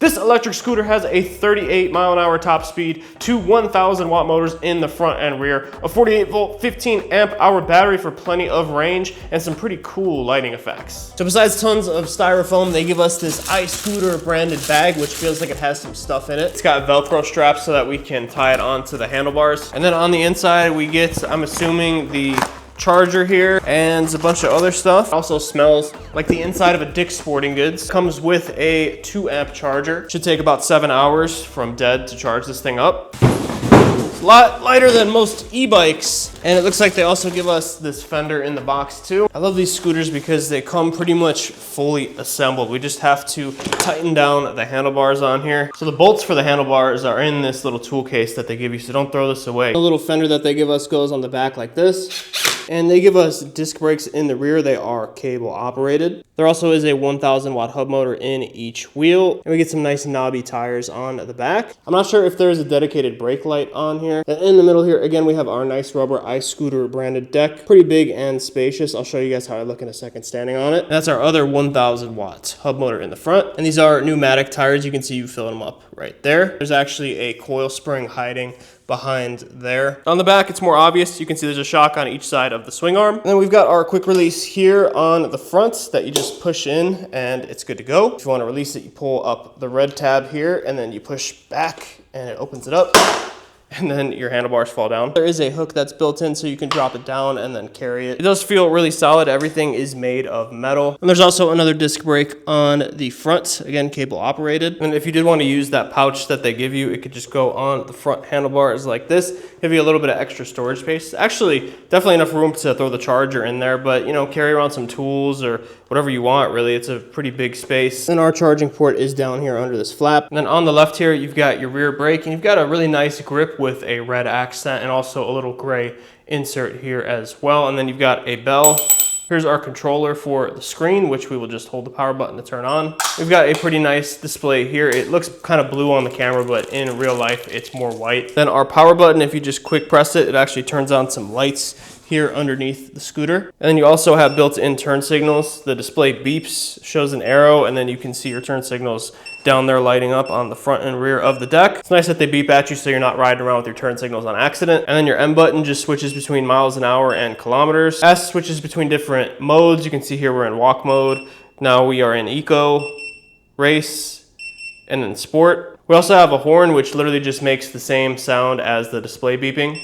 This electric scooter has a 38 mile-an-hour top speed, two 1,000 watt motors in the front and rear, a 48 volt, 15 amp hour battery for plenty of range, and some pretty cool lighting effects. So besides tons of styrofoam, they give us this iScooter branded bag, which feels like it has some stuff in it. It's got Velcro straps so that we can tie it onto the handlebars. And then on the inside, we get, I'm assuming, the charger here and a bunch of other stuff. Also smells like the inside of a Dick's Sporting Goods. Comes with a 2 amp charger. Should take about 7 hours from dead to charge this thing up. It's a lot lighter than most e-bikes. And it looks like they also give us this fender in the box too. I love these scooters because they come pretty much fully assembled. We just have to tighten down the handlebars on here. So the bolts for the handlebars are in this little tool case that they give you, so don't throw this away. The little fender that they give us goes on the back like this. And they give us disc brakes in the rear. They are cable operated. There also is a 1,000 watt hub motor in each wheel. And we get some nice knobby tires on the back. I'm not sure if there is a dedicated brake light on here. And in the middle here, again, we have our nice rubber iScooter branded deck. Pretty big and spacious. I'll show you guys how I look in a second standing on it. And that's our other 1,000 watt hub motor in the front. And these are pneumatic tires. You can see you filling them up right there. There's actually a coil spring hiding behind there. On the back, it's more obvious. You can see there's a shock on each side of the swing arm. And then we've got our quick release here on the front that you just push in and it's good to go. If you want to release it, you pull up the red tab here and then you push back and it opens it up. And then your handlebars fall down. There is a hook that's built in so you can drop it down and then carry it. It does feel really solid. Everything is made of metal. And there's also another disc brake on the front, again, cable operated. And if you did want to use that pouch that they give you, it could just go on the front handlebars like this. Give you a little bit of extra storage space. Actually, definitely enough room to throw the charger in there, but you know, carry around some tools or whatever you want, really. It's a pretty big space. And our charging port is down here under this flap. And then on the left here, you've got your rear brake and you've got a really nice grip with a red accent and also a little gray insert here as well. And then you've got a bell. Here's our controller for the screen, which we will just hold the power button to turn on. We've got a pretty nice display here. It looks kind of blue on the camera, but in real life, it's more white. Then our power button, if you just quick press it, it actually turns on some lights here underneath the scooter. And then you also have built-in turn signals. The display beeps, shows an arrow, and then you can see your turn signals down there lighting up on the front and rear of the deck. It's nice that they beep at you so you're not riding around with your turn signals on accident. And then your M button just switches between miles an hour and kilometers. S switches between different modes. You can see here we're in walk mode. Now we are in eco, race, and then sport. We also have a horn which literally just makes the same sound as the display beeping.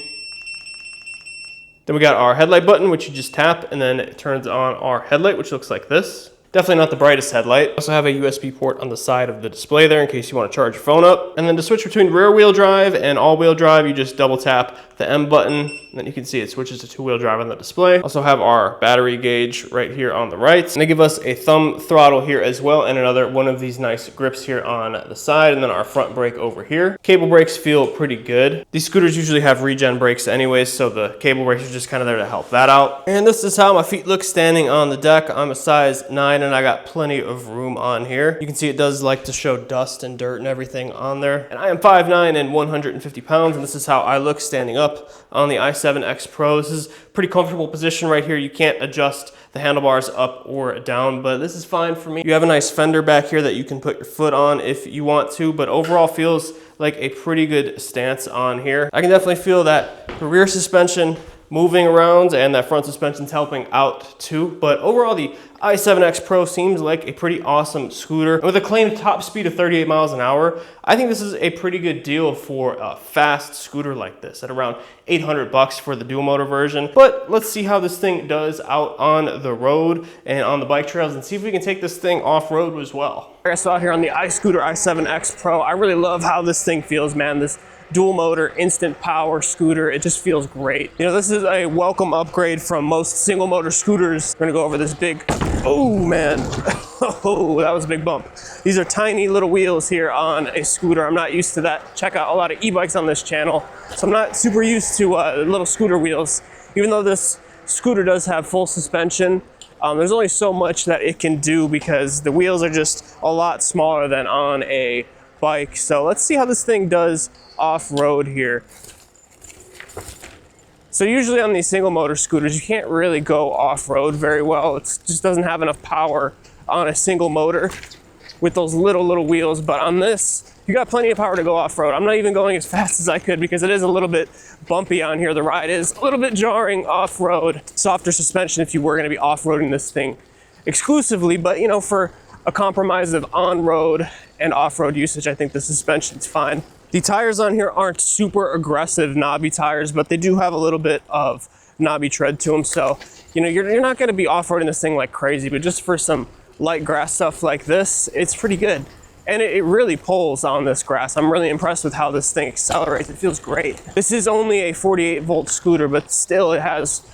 Then we got our headlight button, which you just tap, and then it turns on our headlight, which looks like this. Definitely not the brightest headlight. We also have a USB port on the side of the display there in case you want to charge your phone up. And then to switch between rear wheel drive and all wheel drive, you just double tap the M button. And then you can see it switches to 2-wheel drive on the display. Also have our battery gauge right here on the right. And they give us a thumb throttle here as well and another one of these nice grips here on the side. And then our front brake over here. Cable brakes feel pretty good. These scooters usually have regen brakes anyways, so the cable brakes are just kind of there to help that out. And this is how my feet look standing on the deck. I'm a size 9 and I got plenty of room on here. You can see it does like to show dust and dirt and everything on there. And I am 5'9" and 150 pounds, and this is how I look standing up on the i7 X Pro. This is a pretty comfortable position right here. You can't adjust the handlebars up or down, but this is fine for me. You have a nice fender back here that you can put your foot on if you want to, but overall feels like a pretty good stance on here. I can definitely feel that the rear suspension moving around and that front suspension's helping out too. But overall, the i7 X Pro seems like a pretty awesome scooter. With a claimed top speed of 38 miles an hour, I think this is a pretty good deal for a fast scooter like this at around 800 bucks for the dual motor version. But let's see how this thing does out on the road and on the bike trails and see if we can take this thing off-road as well. I saw here on the iScooter i7 X Pro, I really love how this thing feels, man. This dual motor instant power scooter, it just feels great. You know, this is a welcome upgrade from most single motor scooters. We're gonna go over this big, oh man, oh, that was a big bump. These are tiny little wheels here on a scooter. I'm not used to that. Check out a lot of e-bikes on this channel, so I'm not super used to little scooter wheels. Even though this scooter does have full suspension, there's only so much that it can do because the wheels are just a lot smaller than on a bike. So let's see how this thing does off-road here. So usually on these single motor scooters, you can't really go off-road very well. It just doesn't have enough power on a single motor. with those little wheels. But on this, you got plenty of power to go off-road. I'm not even going as fast as I could because it is a little bit bumpy on here. The ride is a little bit jarring off-road. Softer suspension if you were going to be off-roading this thing exclusively, but you know, for a compromise of on-road and off-road usage, I think the suspension's fine. The tires on here aren't super aggressive knobby tires, but they do have a little bit of knobby tread to them. So, you know, you're not going to be off-roading this thing like crazy, but just for some light grass stuff like this, it's pretty good. And it really pulls on this grass. I'm really impressed with how this thing accelerates. It feels great. This is only a 48-volt scooter, but still it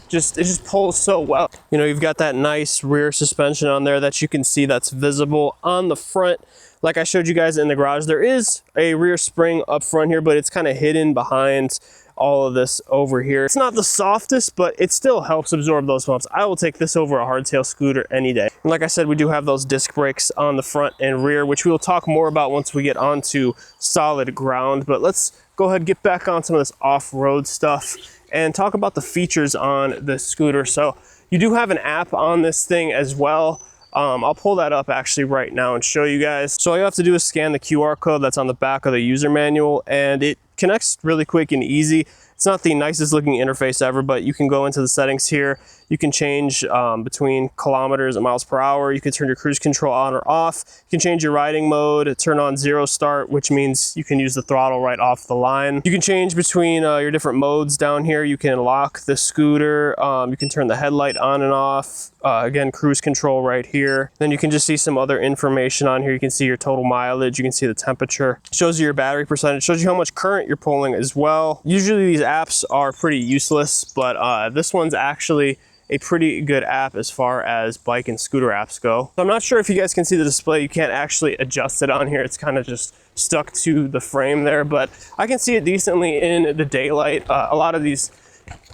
just pulls so well. You know, you've got that nice rear suspension on there that you can see that's visible on the front. Like I showed you guys in the garage, there is a rear spring up front here, but it's kind of hidden behind all of this over here. It's not the softest, but it still helps absorb those bumps. I will take this over a hardtail scooter any day. And like I said, we do have those disc brakes on the front and rear, which we'll talk more about once we get onto solid ground. But let's go ahead and get back on some of this off-road stuff and talk about the features on the scooter. So you do have an app on this thing as well. I'll pull that up actually right now and show you guys. So all you have to do is scan the QR code that's on the back of the user manual, and it connects really quick and easy. It's not the nicest looking interface ever, but you can go into the settings here. You can change between kilometers and miles per hour. You can turn your cruise control on or off. You can change your riding mode, turn on zero start, which means you can use the throttle right off the line. You can change between your different modes down here. You can lock the scooter. You can turn the headlight on and off. Again, cruise control right here. Then you can just see some other information on here. You can see your total mileage. You can see the temperature. Shows you your battery percentage. Shows you how much current you're pulling as well. Usually these apps are pretty useless, but this one's actually a pretty good app as far as bike and scooter apps go. So I'm not sure if you guys can see the display. You can't actually adjust it on here. It's kind of just stuck to the frame there, but I can see it decently in the daylight. A lot of these,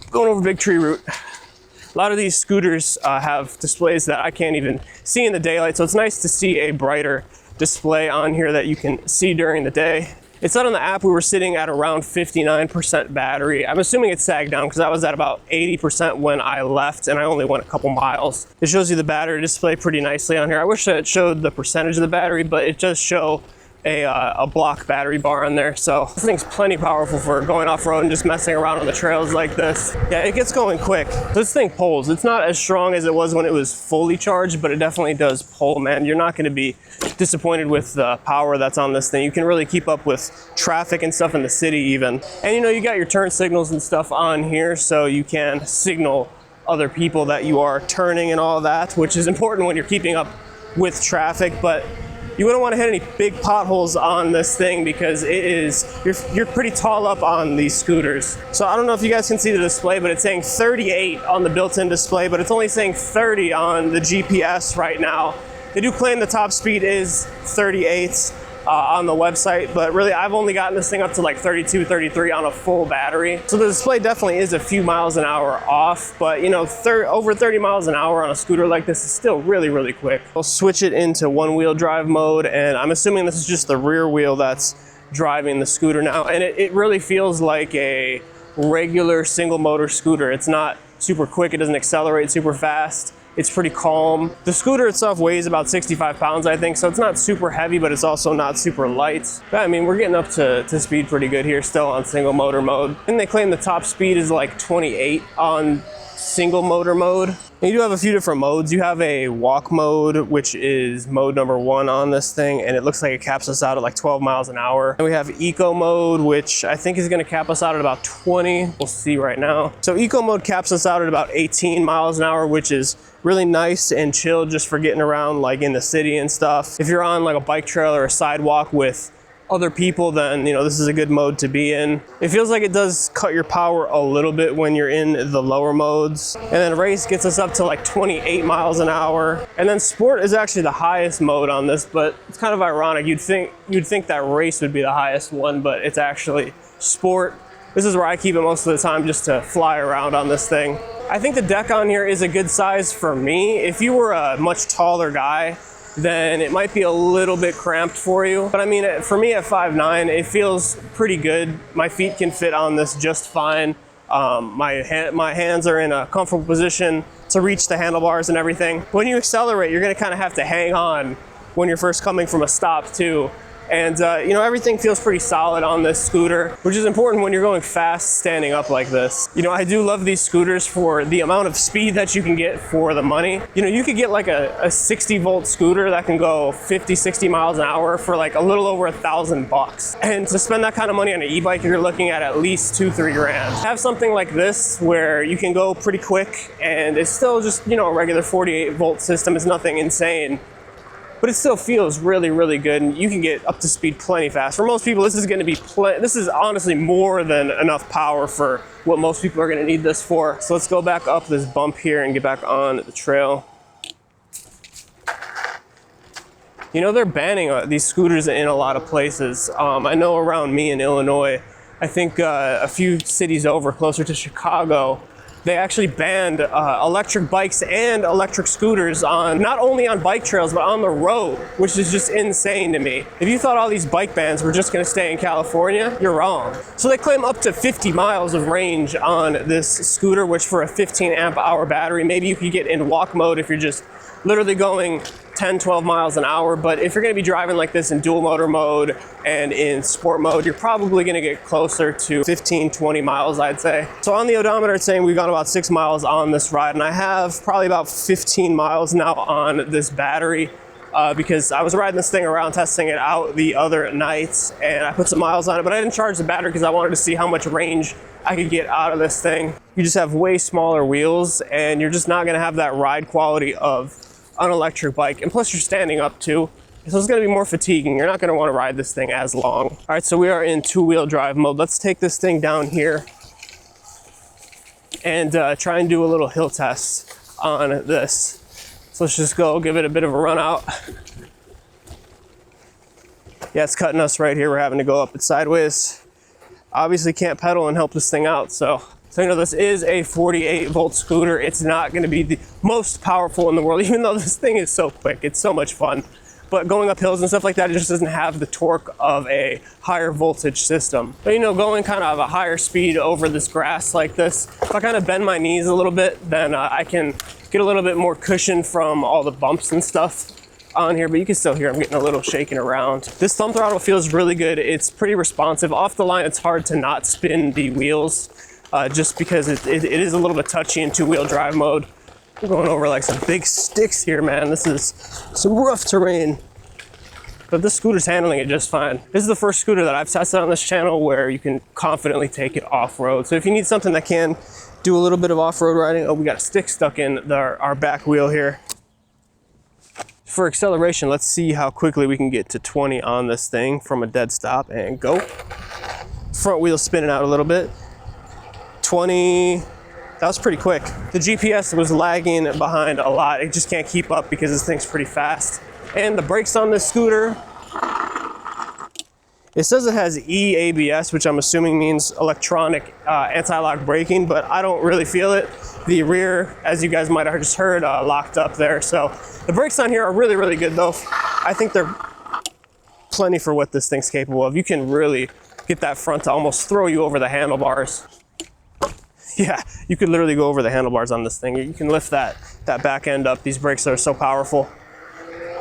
going over Big Tree Route, a lot of these scooters have displays that I can't even see in the daylight, so it's nice to see a brighter display on here that you can see during the day. It said on the app we were sitting at around 59% battery. I'm assuming it's sagged down because I was at about 80% when I left and I only went a couple miles. It shows you the battery display pretty nicely on here. I wish it showed the percentage of the battery, but it does show a block battery bar on there. So this thing's plenty powerful for going off-road and just messing around on the trails like this. Yeah, it gets going quick. This thing pulls. It's not as strong as it was when it was fully charged, but it definitely does pull, man. You're not going to be disappointed with the power that's on this thing. You can really keep up with traffic and stuff in the city even. And you know, you got your turn signals and stuff on here, so you can signal other people that you are turning and all that, which is important when you're keeping up with traffic. But you wouldn't want to hit any big potholes on this thing because you're pretty tall up on these scooters. So I don't know if you guys can see the display, but it's saying 38 on the built-in display, but it's only saying 30 on the GPS right now. They do claim the top speed is 38 on the website, but really I've only gotten this thing up to like 32, 33 on a full battery. So the display definitely is a few miles an hour off, but you know, over 30 miles an hour on a scooter like this is still really, really quick. I'll switch it into one-wheel drive mode, and I'm assuming this is just the rear wheel that's driving the scooter now, and it really feels like a regular single motor scooter. It's not super quick, it doesn't accelerate super fast. It's pretty calm. The scooter itself weighs about 65 pounds, I think, so it's not super heavy, but it's also not super light. But I mean, we're getting up to speed pretty good here still on single motor mode. And they claim the top speed is like 28 on single motor mode. And you do have a few different modes. You have a walk mode, which is mode number 1 on this thing, and it looks like it caps us out at like 12 miles an hour. And we have eco mode, which I think is gonna cap us out at about 20. We'll see right now. So eco mode caps us out at about 18 miles an hour, which is really nice and chill just for getting around like in the city and stuff. If you're on like a bike trail or a sidewalk with other people, then you know this is a good mode to be in. It feels like it does cut your power a little bit when you're in the lower modes. And then race gets us up to like 28 miles an hour. And then sport is actually the highest mode on this, but it's kind of ironic. You'd think that race would be the highest one, but it's actually sport. This is where I keep it most of the time, just to fly around on this thing. I think the deck on here is a good size for me. If you were a much taller guy, then it might be a little bit cramped for you. But I mean, for me at 5'9", it feels pretty good. My feet can fit on this just fine. My hands are in a comfortable position to reach the handlebars and everything. When you accelerate, you're gonna kind of have to hang on when you're first coming from a stop too. And you know, everything feels pretty solid on this scooter, which is important when you're going fast standing up like this. You know, I do love these scooters for the amount of speed that you can get for the money. You know, you could get like a 60 volt scooter that can go 50, 60 miles an hour for like a little over $1,000. And to spend that kind of money on an e-bike, you're looking at least 2-3 grand. Have something like this where you can go pretty quick and it's still just, you know, a regular 48 volt system. Is nothing insane, but it still feels really, really good, and you can get up to speed plenty fast. For most people, this is gonna be this is honestly more than enough power for what most people are gonna need this for. So let's go back up this bump here and get back on the trail. You know, they're banning these scooters in a lot of places. I know around me in Illinois, I think a few cities over, closer to Chicago, they actually banned electric bikes and electric scooters on, not only on bike trails, but on the road, which is just insane to me. If you thought all these bike bans were just gonna stay in California, you're wrong. So they claim up to 50 miles of range on this scooter, which for a 15 amp hour battery, maybe you could get in walk mode if you're just literally going 10, 12 miles an hour. But if you're gonna be driving like this in dual motor mode and in sport mode, you're probably gonna get closer to 15, 20 miles, I'd say. So on the odometer, it's saying we've gone about 6 miles on this ride, and I have probably about 15 miles now on this battery because I was riding this thing around, testing it out the other night, and I put some miles on it, but I didn't charge the battery because I wanted to see how much range I could get out of this thing. You just have way smaller wheels, and you're just not gonna have that ride quality of an electric bike, and plus you're standing up too, so it's going to be more fatiguing. You're not going to want to ride this thing as long. All right, so we are in two-wheel drive mode. Let's take this thing down here and try and do a little hill test on this. So let's just go give it a bit of a run out. Yeah, it's cutting us right here. We're having to go up it sideways. Obviously can't pedal and help this thing out, so you know, this is a 48 volt scooter. It's not going to be the most powerful in the world, even though this thing is so quick. It's so much fun. But going up hills and stuff like that, it just doesn't have the torque of a higher voltage system. But you know, going kind of a higher speed over this grass like this, if I kind of bend my knees a little bit, then I can get a little bit more cushion from all the bumps and stuff on here, but you can still hear I'm getting a little shaking around. This thumb throttle feels really good. It's pretty responsive. Off the line, it's hard to not spin the wheels. Just because it is a little bit touchy in two-wheel drive mode. I'm going over like some big sticks here, man. This is some rough terrain, but this scooter's handling it just fine. This is the first scooter that I've tested on this channel where you can confidently take it off-road. So if you need something that can do a little bit of off-road riding, oh, we got a stick stuck in our back wheel here. For acceleration, let's see how quickly we can get to 20 on this thing from a dead stop, and go. Front wheel spinning out a little bit. 20, that was pretty quick. The GPS was lagging behind a lot. It just can't keep up because this thing's pretty fast. And the brakes on this scooter, it says it has EABS, which I'm assuming means electronic anti-lock braking, but I don't really feel it. The rear, as you guys might have just heard, locked up there. So the brakes on here are really, really good though. I think they're plenty for what this thing's capable of. You can really get that front to almost throw you over the handlebars. Yeah, you could literally go over the handlebars on this thing. You can lift that back end up. These brakes are so powerful.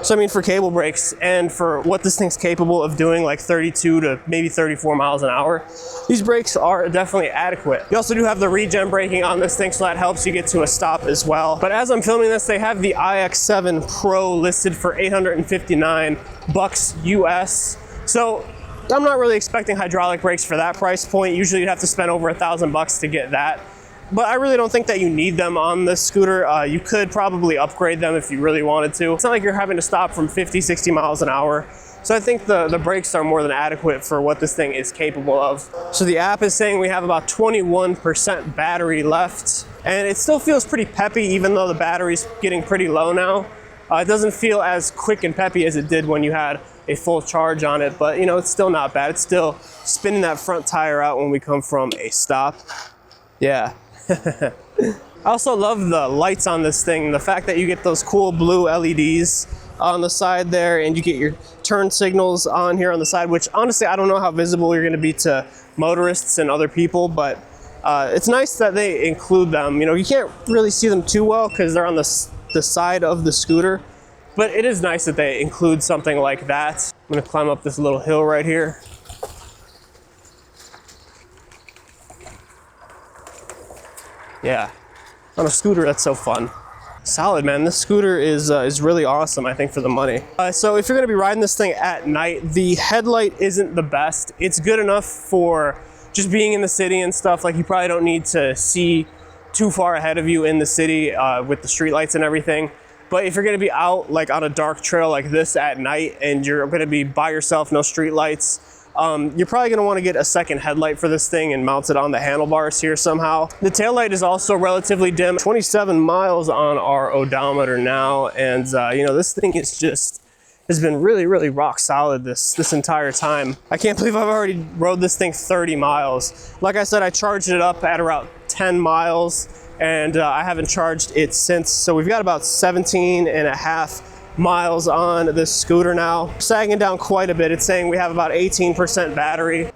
So I mean, for cable brakes and for what this thing's capable of doing, like 32 to maybe 34 miles an hour, these brakes are definitely adequate. You also do have the regen braking on this thing, so that helps you get to a stop as well. But as I'm filming this, they have the iX7 Pro listed for $859 US. So I'm not really expecting hydraulic brakes for that price point. Usually you'd have to spend over $1,000 to get that. But I really don't think that you need them on this scooter. You could probably upgrade them if you really wanted to. It's not like you're having to stop from 50, 60 miles an hour. So I think the brakes are more than adequate for what this thing is capable of. So the app is saying we have about 21% battery left. And it still feels pretty peppy, even though the battery's getting pretty low now. It doesn't feel as quick and peppy as it did when you had a full charge on it, but you know, it's still not bad. It's still spinning that front tire out when we come from a stop. Yeah. I also love the lights on this thing. The fact that you get those cool blue LEDs on the side there, and you get your turn signals on here on the side, which honestly, I don't know how visible you're gonna be to motorists and other people, but it's nice that they include them. You know, you can't really see them too well because they're on the side of the scooter, But it is nice that they include something like that. I'm gonna climb up this little hill right here. Yeah, on a scooter, that's so fun. Solid, man. This scooter is really awesome, I think, for the money. So if you're gonna be riding this thing at night, the headlight isn't the best. It's good enough for just being in the city and stuff. Like, you probably don't need to see too far ahead of you in the city with the street lights and everything. But if you're gonna be out like on a dark trail like this at night and you're gonna be by yourself, no street lights, you're probably gonna wanna get a second headlight for this thing and mount it on the handlebars here somehow. The taillight is also relatively dim, 27 miles on our odometer now. And you know, this thing is just, has been really, really rock solid this entire time. I can't believe I've already rode this thing 30 miles. Like I said, I charged it up at around 10 miles and I haven't charged it since. So we've got about 17 and a half miles on this scooter now. Sagging down quite a bit. It's saying we have about 18% battery.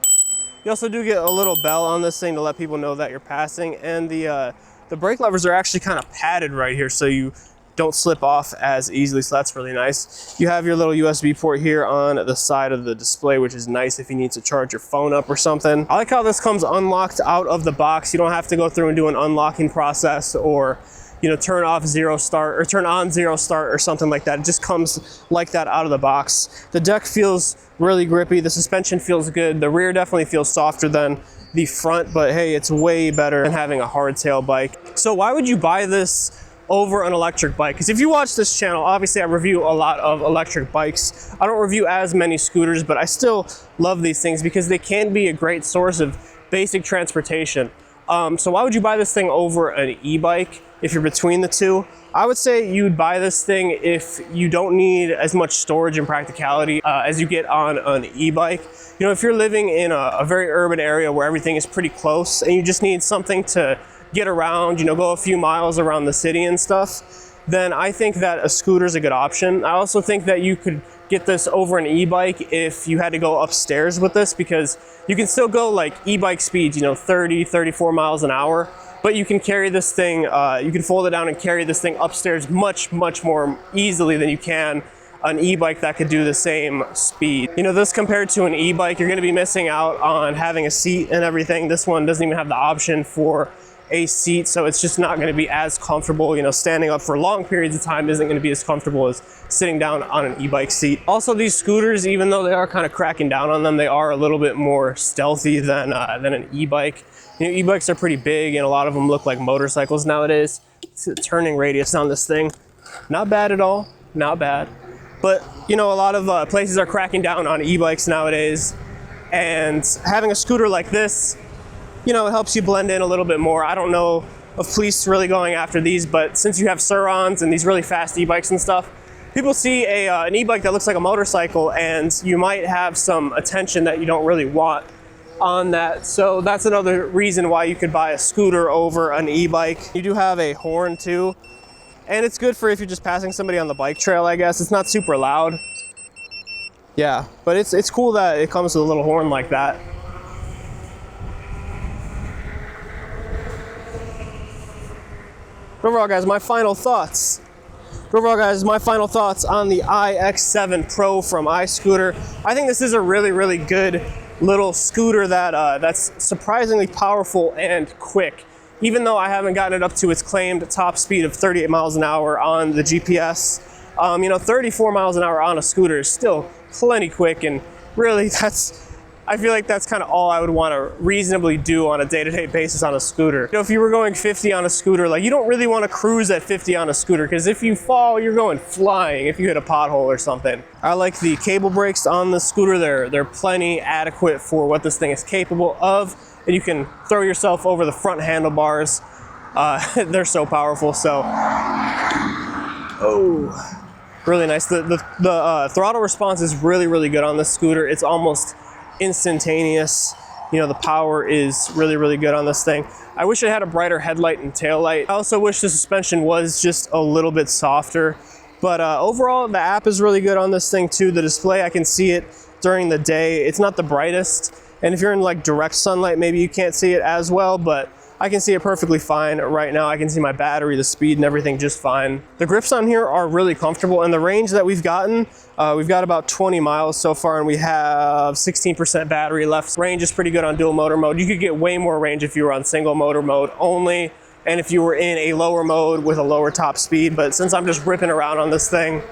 You also do get a little bell on this thing to let people know that you're passing, and the brake levers are actually kind of padded right here so you don't slip off as easily, so that's really nice. You have your little USB port here on the side of the display, which is nice if you need to charge your phone up or something. I like how this comes unlocked out of the box. You don't have to go through and do an unlocking process or, you know, turn off zero start or turn on zero start or something like that. It just comes like that out of the box. The deck feels really grippy. The suspension feels good. The rear definitely feels softer than the front, but hey, it's way better than having a hardtail bike. So why would you buy this over an electric bike? Because if you watch this channel, obviously I review a lot of electric bikes. I don't review as many scooters, but I still love these things because they can be a great source of basic transportation. So why would you buy this thing over an e-bike if you're between the two? I would say you'd buy this thing if you don't need as much storage and practicality as you get on an e-bike. You know, if you're living in a very urban area where everything is pretty close and you just need something to get around, you know, go a few miles around the city and stuff, then I think that a scooter is a good option. I also think that you could get this over an e-bike if you had to go upstairs with this, because you can still go like e-bike speeds, you know, 30, 34 miles an hour, but you can carry this thing, you can fold it down and carry this thing upstairs much, much more easily than you can an e-bike that could do the same speed. You know, this compared to an e-bike, you're gonna be missing out on having a seat and everything. This one doesn't even have the option for a seat, so it's just not going to be as comfortable. You know, standing up for long periods of time isn't going to be as comfortable as sitting down on an e-bike seat. Also, these scooters, even though they are kind of cracking down on them, they are a little bit more stealthy than an e-bike. You know, e-bikes are pretty big and a lot of them look like motorcycles nowadays. The turning radius on this thing, not bad at all, not bad. But you know, a lot of places are cracking down on e-bikes nowadays, and having a scooter like this, you know, it helps you blend in a little bit more. I don't know of police really going after these, but since you have Surons and these really fast e-bikes and stuff, people see an e-bike that looks like a motorcycle and you might have some attention that you don't really want on that. So that's another reason why you could buy a scooter over an e-bike. You do have a horn too, and it's good for if you're just passing somebody on the bike trail, I guess. It's not super loud. Yeah, but it's cool that it comes with a little horn like that. Overall, guys, my final thoughts. On the iX7 Pro from iScooter. I think this is a really, really good little scooter that that's surprisingly powerful and quick. Even though I haven't gotten it up to its claimed top speed of 38 miles an hour on the GPS, you know, 34 miles an hour on a scooter is still plenty quick, and really I feel like that's kind of all I would want to reasonably do on a day-to-day basis on a scooter. You know, if you were going 50 on a scooter, like, you don't really want to cruise at 50 on a scooter, because if you fall, you're going flying if you hit a pothole or something. I like the cable brakes on the scooter. They're plenty adequate for what this thing is capable of, and you can throw yourself over the front handlebars. They're so powerful. So, oh, really nice. The throttle response is really, really good on this scooter. It's almost instantaneous. You know, the power is really, really good on this thing. I wish it had a brighter headlight and tail light. I also wish the suspension was just a little bit softer, but overall the app is really good on this thing too. The display, I can see it during the day. It's not the brightest, and if you're in like direct sunlight, maybe you can't see it as well, but I can see it perfectly fine right now. I can see my battery, the speed and everything just fine. The grips on here are really comfortable, and the range that we've gotten, we've got about 20 miles so far, and we have 16% battery left. Range is pretty good on dual motor mode. You could get way more range if you were on single motor mode only, and if you were in a lower mode with a lower top speed. But since I'm just ripping around on this thing,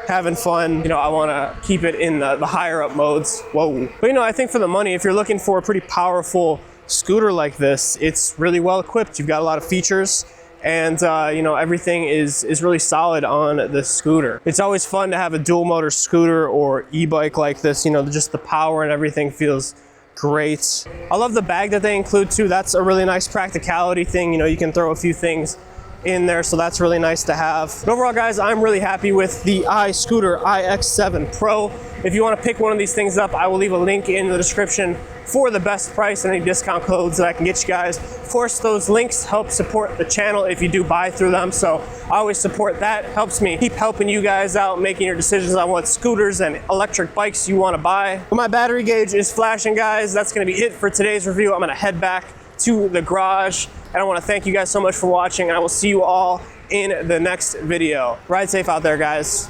having fun, you know, I want to keep it in the higher up modes. Whoa. But you know, I think for the money, if you're looking for a pretty powerful scooter like this, it's really well equipped. You've got a lot of features, and you know, everything is really solid on the scooter. It's always fun to have a dual motor scooter or e-bike like this. You know, just the power and everything feels great. I love the bag that they include too. That's a really nice practicality thing. You know, you can throw a few things in there, so that's really nice to have. But overall, guys, I'm really happy with the iScooter iX7 Pro. If you want to pick one of these things up, I will leave a link in the description for the best price and any discount codes that I can get you guys. Of course, those links help support the channel if you do buy through them, so I always support that. Helps me keep helping you guys out, making your decisions on what scooters and electric bikes you want to buy. But my battery gauge is flashing, guys. That's going to be it for today's review. I'm going to head back to the garage, and I want to thank you guys so much for watching, and I will see you all in the next video. Ride safe out there, guys.